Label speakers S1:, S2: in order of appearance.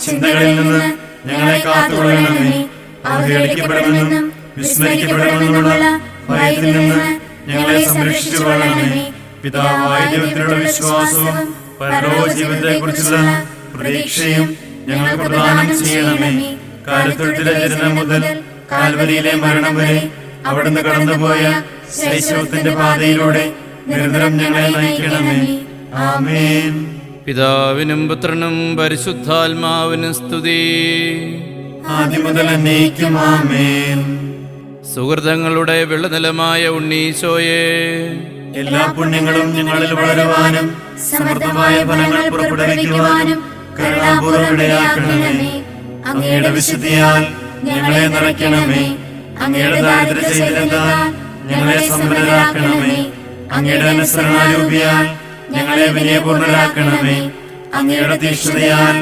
S1: ചിന്തകളിൽ നിന്ന് ഞങ്ങളെ കാത്തുകൊള്ളണമേ. അവഹേളിക്കപ്പെടുമെന്നും വിസ്മരിക്കപ്പെടുമെന്നുമുള്ള ഭയത്തിൽ നിന്ന് ഞങ്ങളെ സംരക്ഷിച്ചു കൊള്ളണമേ. പിതാവായ ദൈവത്തിലുള്ള വിശ്വാസവും പരലോക ജീവിതത്തെക്കുറിച്ചുള്ള പ്രതീക്ഷയും ഞങ്ങൾക്ക് പ്രദാനം ചെയ്യണമേ. കാലത്തൊഴുത്തിലെ ജനനം മുതൽ കാൽവരിയിലെ മരണം വരെ അവിടുന്ന് കടന്നുപോയ ശൈശവത്തിന്റെ പാതയിലൂടെ നിരന്തരം ഞങ്ങളെ നയിക്കണമേ. ആമേൻ.
S2: പിതാവിനും പുത്രനും പരിശുദ്ധാത്മാവിനും സ്തുതി.
S1: ആദ്യം മുതൽ എന്നേക്കും ആമേൻ.
S2: സുഹൃതങ്ങളുടെ വെള്ളനിലമായ ഉണ്ണീശോയെ,
S1: എല്ലാ പുണ്യങ്ങളും ഞങ്ങളിൽ വളരുവാനും സമൃദ്ധമായ ഫലങ്ങൾ പുറപ്പെടുവിക്കുവാനും കരുണാപൂർവ്വം ഇടയാക്കണമേ. അങ്ങയുടെ വിശുദ്ധിയാൽ ഞങ്ങളെ നിറയ്ക്കണമേ. അങ്ങയുടെ ദാരിദ്ര്യ ചൈതന്യത്താൽ ഞങ്ങളെ സമ്പന്നരാക്കണമേ. അങ്ങയുടെ അനുസരണാരൂപിയാൽ ഞങ്ങളെ വിനയപൂർണ്ണരാക്കണമേ. അങ്ങയുടെ തീക്ഷ്ണതയാൽ